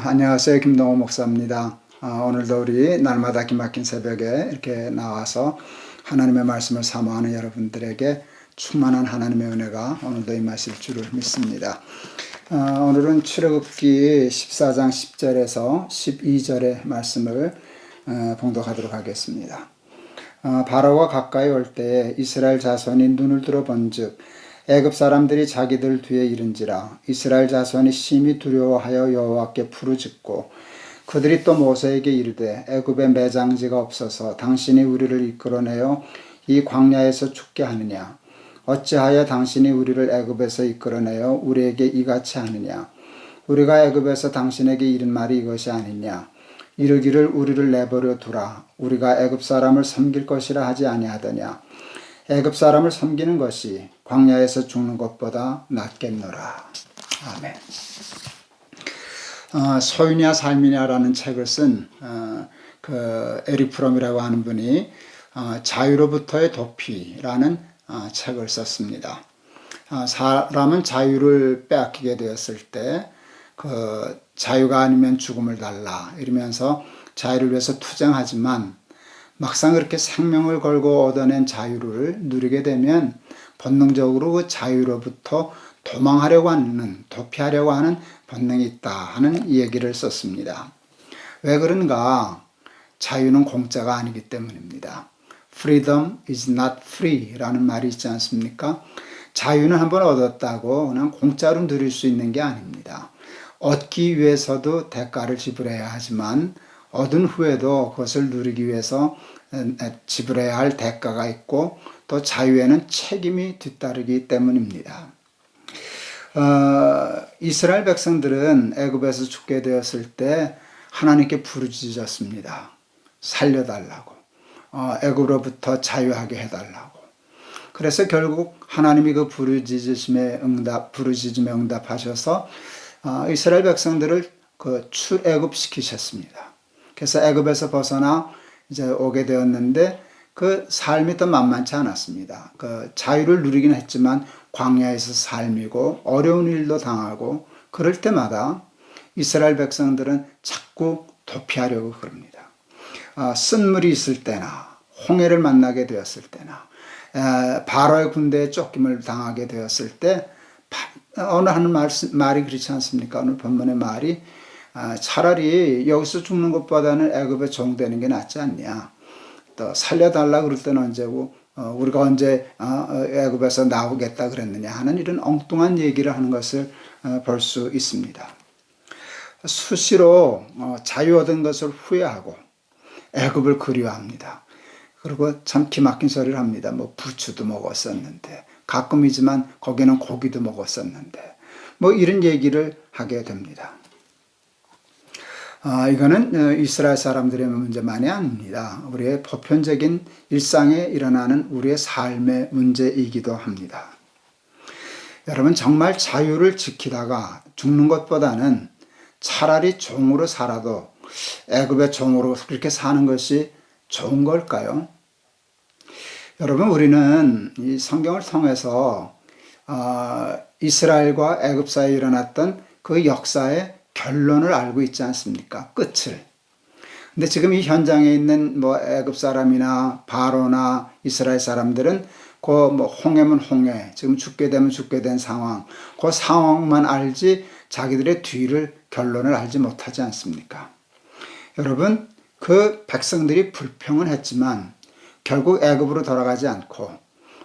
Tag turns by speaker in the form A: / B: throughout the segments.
A: 안녕하세요. 김동호 목사입니다. 오늘도 우리 날마다 기막힌 새벽에 이렇게 나와서 하나님의 말씀을 사모하는 여러분들에게 충만한 하나님의 은혜가 오늘도 임하실 줄을 믿습니다. 오늘은 출애굽기 14장 10절에서 12절의 말씀을 봉독하도록 하겠습니다. 바로가 가까이 올 때에 이스라엘 자손이 눈을 들어 본즉 애굽 사람들이 자기들 뒤에 이른지라. 이스라엘 자손이 심히 두려워하여 여호와께 부르짖고 그들이 또 모세에게 이르되 애굽에 매장지가 없어서 당신이 우리를 이끌어내어 이 광야에서 죽게 하느냐. 어찌하여 당신이 우리를 애굽에서 이끌어내어 우리에게 이같이 하느냐. 우리가 애굽에서 당신에게 이른 말이 이것이 아니냐. 이르기를 우리를 내버려 두라. 우리가 애굽 사람을 섬길 것이라 하지 아니하더냐. 애굽 사람을 섬기는 것이 광야에서 죽는 것보다 낫겠노라. 아멘. 소유냐 삶이냐라는 책을 쓴 에릭 프롬이라고 하는 분이 자유로부터의 도피라는 책을 썼습니다. 사람은 자유를 빼앗기게 되었을 때 그 자유가 아니면 죽음을 달라 이러면서 자유를 위해서 투쟁하지만 막상 그렇게 생명을 걸고 얻어낸 자유를 누리게 되면 본능적으로 그 자유로부터 도망하려고 하는, 도피하려고 하는 본능이 있다 하는 얘기를 썼습니다. 왜 그런가? 자유는 공짜가 아니기 때문입니다. Freedom is not free 라는 말이 있지 않습니까? 자유는 한번 얻었다고 그냥 공짜로 누릴 수 있는 게 아닙니다. 얻기 위해서도 대가를 지불해야 하지만 얻은 후에도 그것을 누리기 위해서 지불해야 할 대가가 있고 또 자유에는 책임이 뒤따르기 때문입니다. 이스라엘 백성들은 애굽에서 죽게 되었을 때 하나님께 부르짖었습니다. 살려달라고, 애굽으로부터 자유하게 해달라고. 그래서 결국 하나님이 그 부르짖음에 응답하셔서 이스라엘 백성들을 그 출애굽시키셨습니다. 그래서 애굽에서 벗어나 이제 오게 되었는데 그 삶이 또 만만치 않았습니다. 그 자유를 누리긴 했지만 광야에서 삶이고 어려운 일도 당하고 그럴 때마다 이스라엘 백성들은 자꾸 도피하려고 그럽니다. 쓴물이 있을 때나 홍해를 만나게 되었을 때나 바로의 군대에 쫓김을 당하게 되었을 때 오늘 하는 말이 그렇지 않습니까? 오늘 본문의 말이 차라리 여기서 죽는 것보다는 애굽에 종되는 게 낫지 않냐. 또 살려달라 그럴 때는 언제고 우리가 언제 애굽에서 나오겠다 그랬느냐 하는 이런 엉뚱한 얘기를 하는 것을 볼 수 있습니다. 수시로 자유 얻은 것을 후회하고 애굽을 그리워합니다. 그리고 참 기막힌 소리를 합니다. 뭐 부추도 먹었었는데 가끔이지만 거기는 고기도 먹었었는데 뭐 이런 얘기를 하게 됩니다. 이거는 이스라엘 사람들의 문제만이 아닙니다. 우리의 보편적인 일상에 일어나는 우리의 삶의 문제이기도 합니다. 여러분 정말 자유를 지키다가 죽는 것보다는 차라리 종으로 살아도 애굽의 종으로 그렇게 사는 것이 좋은 걸까요? 여러분 우리는 이 성경을 통해서 이스라엘과 애굽 사이에 일어났던 그 역사의 결론을 알고 있지 않습니까? 끝을. 근데 지금 이 현장에 있는 뭐 애굽 사람이나 바로나 이스라엘 사람들은 그 뭐 홍해면 홍해, 지금 죽게 되면 죽게 된 상황, 그 상황만 알지 자기들의 뒤를 결론을 알지 못하지 않습니까? 여러분 그 백성들이 불평은 했지만 결국 애굽으로 돌아가지 않고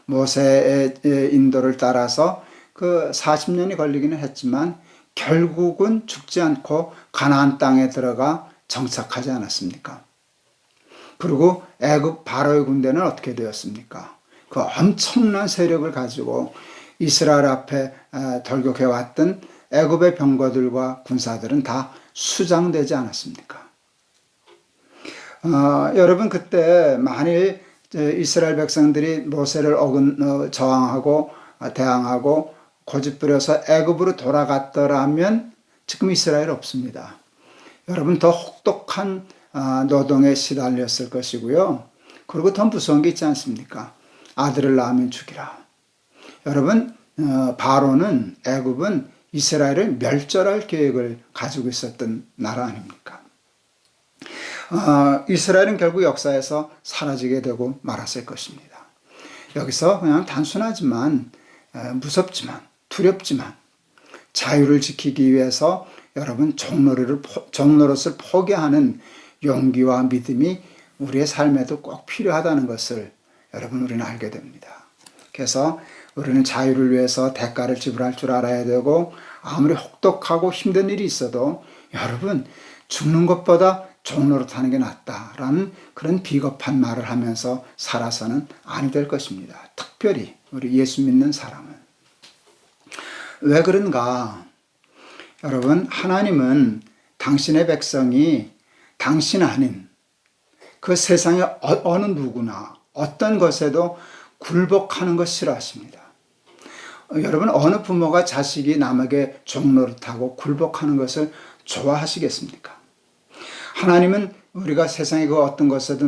A: 모세의 인도를 따라서 그 40년이 걸리기는 했지만 결국은 죽지 않고 가나안 땅에 들어가 정착하지 않았습니까? 그리고 애굽 바로의 군대는 어떻게 되었습니까? 그 엄청난 세력을 가지고 이스라엘 앞에 돌격해왔던 애굽의 병거들과 군사들은 다 수장되지 않았습니까? 여러분 그때 만일 이스라엘 백성들이 모세를 저항하고 대항하고 고집부려서 애굽으로 돌아갔더라면 지금 이스라엘 없습니다. 여러분 더 혹독한 노동에 시달렸을 것이고요. 그리고 더 무서운 게 있지 않습니까? 아들을 낳으면 죽이라. 여러분 바로는 애굽은 이스라엘을 멸절할 계획을 가지고 있었던 나라 아닙니까? 이스라엘은 결국 역사에서 사라지게 되고 말았을 것입니다. 여기서 그냥 단순하지만 무섭지만 두렵지만 자유를 지키기 위해서 여러분 종노릇을 포기하는 용기와 믿음이 우리의 삶에도 꼭 필요하다는 것을 여러분 우리는 알게 됩니다. 그래서 우리는 자유를 위해서 대가를 지불할 줄 알아야 되고 아무리 혹독하고 힘든 일이 있어도 여러분 죽는 것보다 종노릇하는 게 낫다라는 그런 비겁한 말을 하면서 살아서는 아니 될 것입니다. 특별히 우리 예수 믿는 사람은. 왜 그런가? 여러분 하나님은 당신의 백성이 당신 아닌 그 세상의 어느 누구나 어떤 것에도 굴복하는 것 싫어하십니다. 여러분 어느 부모가 자식이 남에게 종노릇하고 굴복하는 것을 좋아하시겠습니까? 하나님은 우리가 세상의 그 어떤 것에도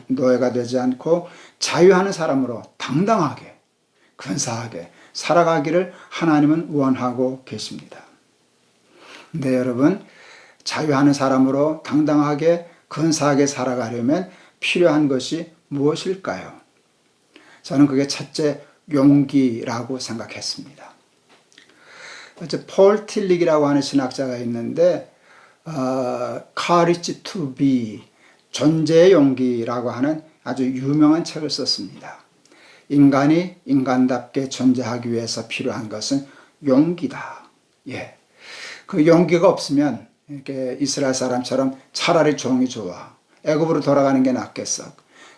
A: 노예가 되지 않고 자유하는 사람으로 당당하게 근사하게 살아가기를 하나님은 원하고 계십니다. 근데 여러분 자유하는 사람으로 당당하게 근사하게 살아가려면 필요한 것이 무엇일까요? 저는 그게 첫째 용기라고 생각했습니다. 폴 틸릭이라고 하는 신학자가 있는데 Courage to be, 존재의 용기라고 하는 아주 유명한 책을 썼습니다. 인간이 인간답게 존재하기 위해서 필요한 것은 용기다. 예. 그 용기가 없으면 이렇게 이스라엘 사람처럼 차라리 종이 좋아. 애굽으로 돌아가는 게 낫겠어.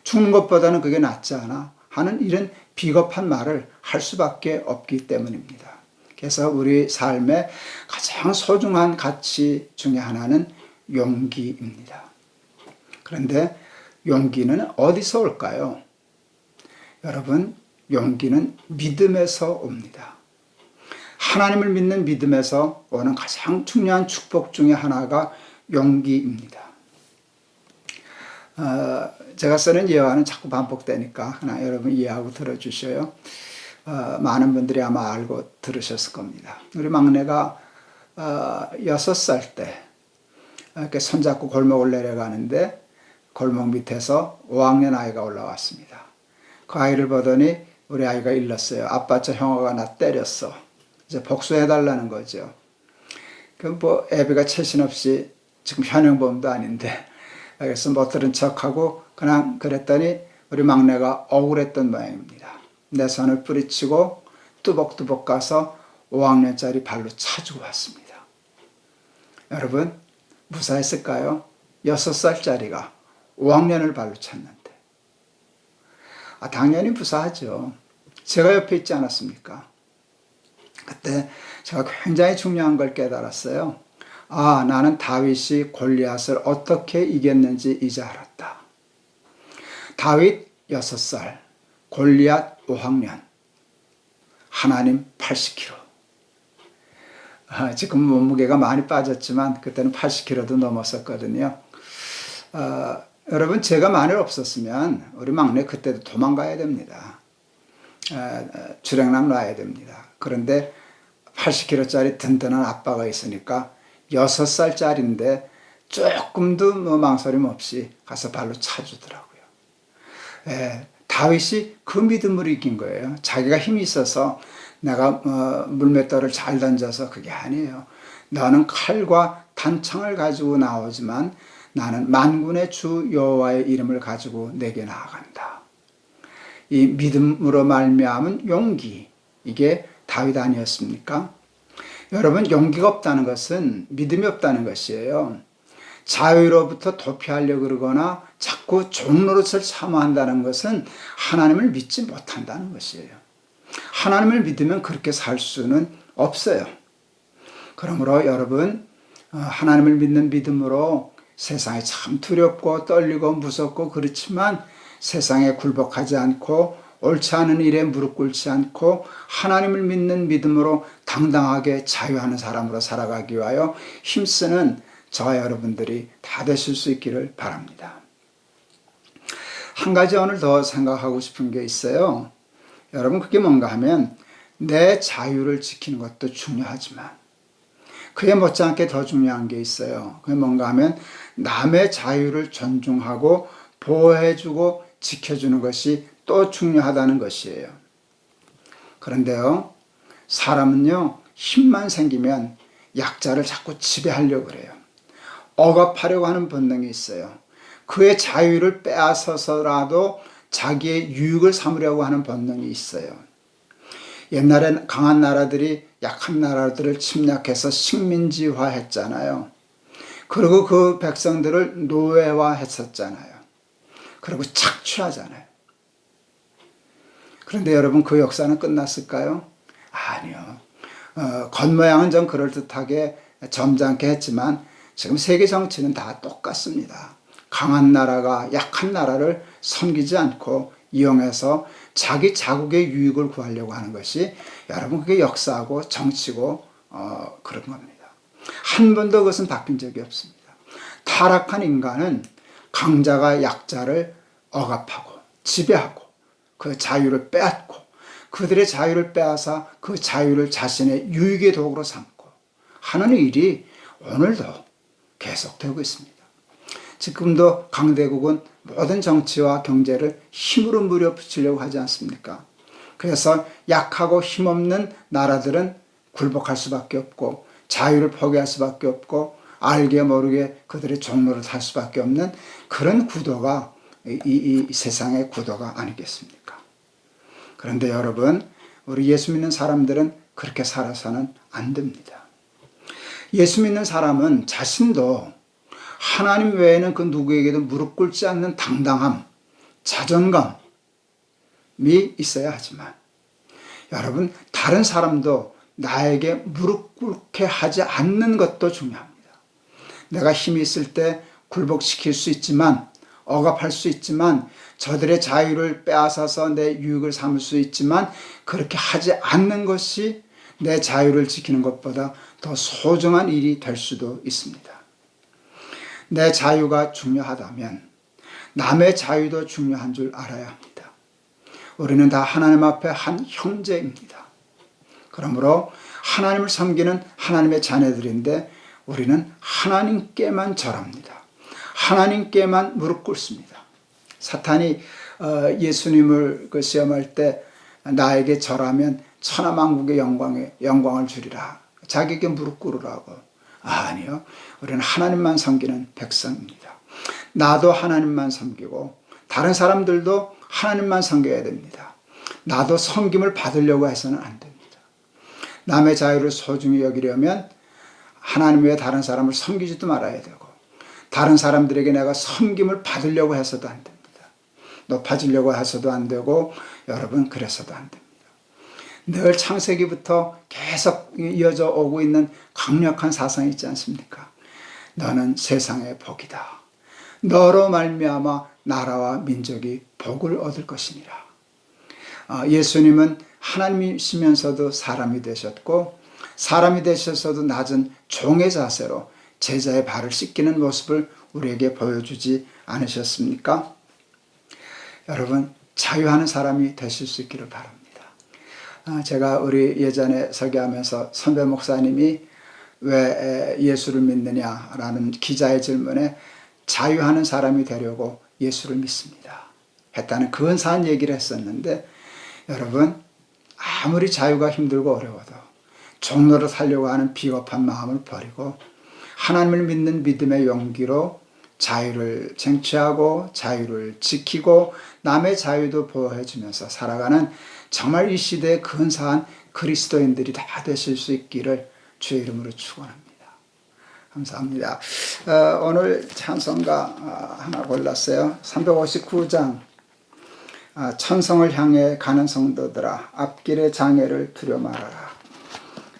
A: 죽는 것보다는 그게 낫지 않아? 하는 이런 비겁한 말을 할 수밖에 없기 때문입니다. 그래서 우리 삶의 가장 소중한 가치 중에 하나는 용기입니다. 그런데 용기는 어디서 올까요? 여러분, 용기는 믿음에서 옵니다. 하나님을 믿는 믿음에서 오는 가장 중요한 축복 중에 하나가 용기입니다. 제가 쓰는 예화는 자꾸 반복되니까 하나 여러분 이해하고 들어주셔요. 많은 분들이 아마 알고 들으셨을 겁니다. 우리 막내가 6살 때 이렇게 손잡고 골목을 내려가는데 골목 밑에서 5학년 아이가 올라왔습니다. 그 아이를 보더니 우리 아이가 일렀어요. 아빠 저 형아가 나 때렸어. 이제 복수해달라는 거죠. 그럼 뭐 애비가 채신 없이 지금 현행범도 아닌데 그래서 못 들은 척하고 그냥 그랬더니 우리 막내가 억울했던 모양입니다. 내 손을 뿌리치고 뚜벅뚜벅 가서 5학년짜리 발로 차주고 왔습니다. 여러분 무사했을까요? 6살짜리가 5학년을 발로 찼는데. 당연히 무사하죠. 제가 옆에 있지 않았습니까? 그때 제가 굉장히 중요한 걸 깨달았어요. 나는 다윗이 골리앗을 어떻게 이겼는지 이제 알았다. 다윗 6살, 골리앗 5학년, 하나님 80kg. 지금 몸무게가 많이 빠졌지만 그때는 80kg도 넘었었거든요. 여러분 제가 만일 없었으면 우리 막내 그때도 도망가야 됩니다. 주랭랑 놔야 됩니다. 그런데 80kg짜리 든든한 아빠가 있으니까 6살짜리인데 조금도 망설임 없이 가서 발로 차주더라고요. 다윗이 그 믿음으로 이긴 거예요. 자기가 힘이 있어서 내가 물맷돌을 잘 던져서 그게 아니에요. 너는 칼과 단창을 가지고 나오지만 나는 만군의 주 여호와의 이름을 가지고 내게 나아간다. 이 믿음으로 말미암은 용기, 이게 다윗 아니었습니까? 여러분 용기가 없다는 것은 믿음이 없다는 것이에요. 자유로부터 도피하려고 그러거나 자꾸 종노릇을 사모한다는 것은 하나님을 믿지 못한다는 것이에요. 하나님을 믿으면 그렇게 살 수는 없어요. 그러므로 여러분 하나님을 믿는 믿음으로 세상이 참 두렵고 떨리고 무섭고 그렇지만 세상에 굴복하지 않고 옳지 않은 일에 무릎 꿇지 않고 하나님을 믿는 믿음으로 당당하게 자유하는 사람으로 살아가기 위하여 힘쓰는 저와 여러분들이 다 되실 수 있기를 바랍니다. 한 가지 오늘 더 생각하고 싶은 게 있어요. 여러분 그게 뭔가 하면 내 자유를 지키는 것도 중요하지만 그에 못지않게 더 중요한 게 있어요. 그게 뭔가 하면 남의 자유를 존중하고 보호해주고 지켜주는 것이 또 중요하다는 것이에요. 그런데요, 사람은요, 힘만 생기면 약자를 자꾸 지배하려고 그래요. 억압하려고 하는 본능이 있어요. 그의 자유를 빼앗아서라도 자기의 유익을 삼으려고 하는 본능이 있어요. 옛날엔 강한 나라들이 약한 나라들을 침략해서 식민지화 했잖아요. 그리고 그 백성들을 노예화 했었잖아요. 그리고 착취하잖아요. 그런데 여러분, 그 역사는 끝났을까요? 아니요. 겉모양은 좀 그럴듯하게 점잖게 했지만 지금 세계 정치는 다 똑같습니다. 강한 나라가 약한 나라를 섬기지 않고 이용해서 자기 자국의 유익을 구하려고 하는 것이 여러분, 그게 역사고 정치고 그런 겁니다. 한 번도 그것은 바뀐 적이 없습니다. 타락한 인간은 강자가 약자를 억압하고 지배하고 그 자유를 빼앗고 그들의 자유를 빼앗아 그 자유를 자신의 유익의 도구로 삼고 하는 일이 오늘도 계속되고 있습니다. 지금도 강대국은 모든 정치와 경제를 힘으로 물어붙이려고 하지 않습니까? 그래서 약하고 힘없는 나라들은 굴복할 수밖에 없고 자유를 포기할 수밖에 없고 알게 모르게 그들의 종로를 탈 수밖에 없는 그런 구도가 이 세상의 구도가 아니겠습니까? 그런데 여러분, 우리 예수 믿는 사람들은 그렇게 살아서는 안 됩니다. 예수 믿는 사람은 자신도 하나님 외에는 그 누구에게도 무릎 꿇지 않는 당당함, 자존감이 있어야 하지만 여러분, 다른 사람도 나에게 무릎 꿇게 하지 않는 것도 중요합니다. 내가 힘이 있을 때 굴복시킬 수 있지만 억압할 수 있지만 저들의 자유를 빼앗아서 내 유익을 삼을 수 있지만 그렇게 하지 않는 것이 내 자유를 지키는 것보다 더 소중한 일이 될 수도 있습니다. 내 자유가 중요하다면 남의 자유도 중요한 줄 알아야 합니다. 우리는 다 하나님 앞에 한 형제입니다. 그러므로 하나님을 섬기는 하나님의 자녀들인데 우리는 하나님께만 절합니다. 하나님께만 무릎 꿇습니다. 사탄이 예수님을 시험할 때 나에게 절하면 천하만국의 영광을 주리라. 자기에게 무릎 꿇으라고. 아니요. 우리는 하나님만 섬기는 백성입니다. 나도 하나님만 섬기고 다른 사람들도 하나님만 섬겨야 됩니다. 나도 섬김을 받으려고 해서는 안 됩니다. 남의 자유를 소중히 여기려면 하나님 외에 다른 사람을 섬기지도 말아야 되고 다른 사람들에게 내가 섬김을 받으려고 해서도 안 됩니다. 높아지려고 해서도 안 되고 여러분, 그래서도 안 됩니다. 늘 창세기부터 계속 이어져 오고 있는 강력한 사상이 있지 않습니까? 너는 세상의 복이다. 너로 말미암아 나라와 민족이 복을 얻을 것이니라. 예수님은 하나님이시면서도 사람이 되셨고 사람이 되셔서도 낮은 종의 자세로 제자의 발을 씻기는 모습을 우리에게 보여주지 않으셨습니까? 여러분, 자유하는 사람이 되실 수 있기를 바랍니다. 제가 우리 예전에 설교하면서 선배 목사님이 왜 예수를 믿느냐라는 기자의 질문에 자유하는 사람이 되려고 예수를 믿습니다 했다는 근사한 얘기를 했었는데 여러분, 아무리 자유가 힘들고 어려워도 종로를 살려고 하는 비겁한 마음을 버리고 하나님을 믿는 믿음의 용기로 자유를 쟁취하고 자유를 지키고 남의 자유도 보호해주면서 살아가는 정말 이 시대의 근사한 그리스도인들이 다 되실 수 있기를 주의 이름으로 축원합니다. 감사합니다. 오늘 찬송가 하나 골랐어요. 359장 천성을 향해 가는 성도들아 앞길의 장애를 두려 말아라.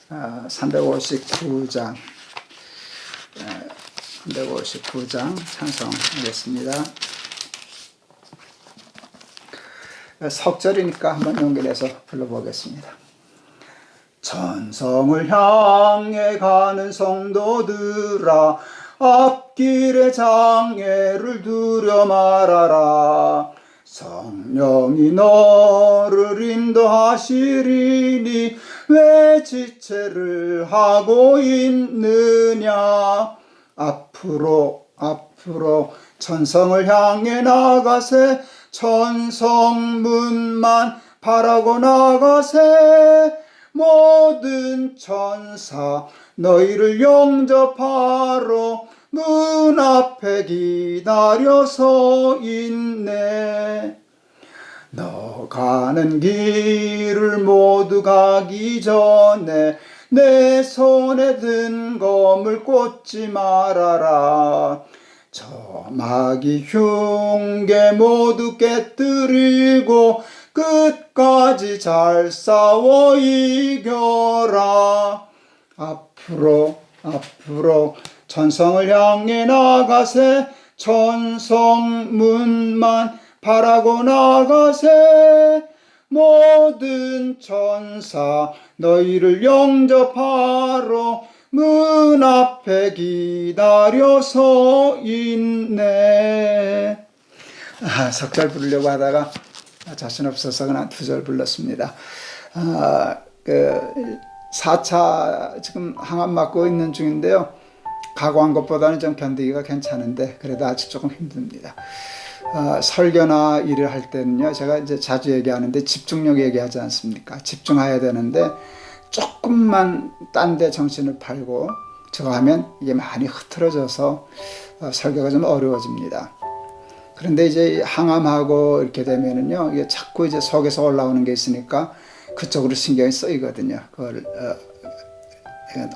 A: 359장 찬송하겠습니다. 석절이니까 한번 연결해서 불러보겠습니다. 천성을 향해 가는 성도들아 앞길의 장애를 두려 말아라. 성령이 너를 인도하시리니 왜 지체를 하고 있느냐. 앞으로 천성을 향해 나가세. 천성문만 바라고 나가세. 모든 천사 너희를 영접하러 문 앞에 기다려 서 있네. 너 가는 길을 모두 가기 전에 내 손에 든 검을 꽂지 말아라. 저 마귀 흉계 모두 깨뜨리고 끝까지 잘 싸워 이겨라. 앞으로 천성을 향해 나가세. 천성문만 바라고 나가세. 모든 천사 너희를 영접하러 문 앞에 기다려 서 있네. 석절 부르려고 하다가 자신 없어서 그냥 2절 불렀습니다. 4차 지금 항암 맞고 있는 중인데요. 각오한 것보다는 좀 견디기가 괜찮은데 그래도 아직 조금 힘듭니다. 설교나 일을 할 때는요, 제가 이제 자주 얘기하는데 집중력 얘기하지 않습니까? 집중해야 되는데 조금만 딴 데 정신을 팔고 저거 하면 이게 많이 흐트러져서 설교가 좀 어려워집니다. 그런데 이제 항암하고 이렇게 되면은요, 이게 자꾸 이제 속에서 올라오는 게 있으니까 그쪽으로 신경이 쓰이거든요. 그걸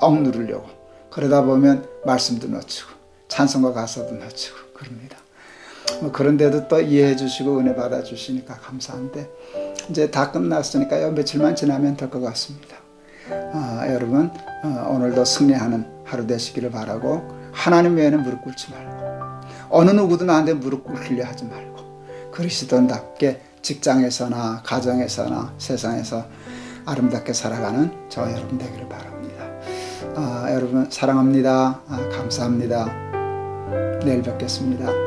A: 억누르려고. 그러다 보면 말씀도 놓치고 찬송가 가사도 놓치고 그럽니다. 그런데도 또 이해해 주시고 은혜 받아 주시니까 감사한데 이제 다 끝났으니까요, 며칠만 지나면 될 것 같습니다. 여러분 오늘도 승리하는 하루 되시기를 바라고, 하나님 외에는 무릎 꿇지 말고 어느 누구도 나한테 무릎 꿇으려 하지 말고 그리스도인답게 직장에서나 가정에서나 세상에서 아름답게 살아가는 저와 여러분 되기를 바랍니다. 여러분 사랑합니다. 감사합니다. 내일 뵙겠습니다.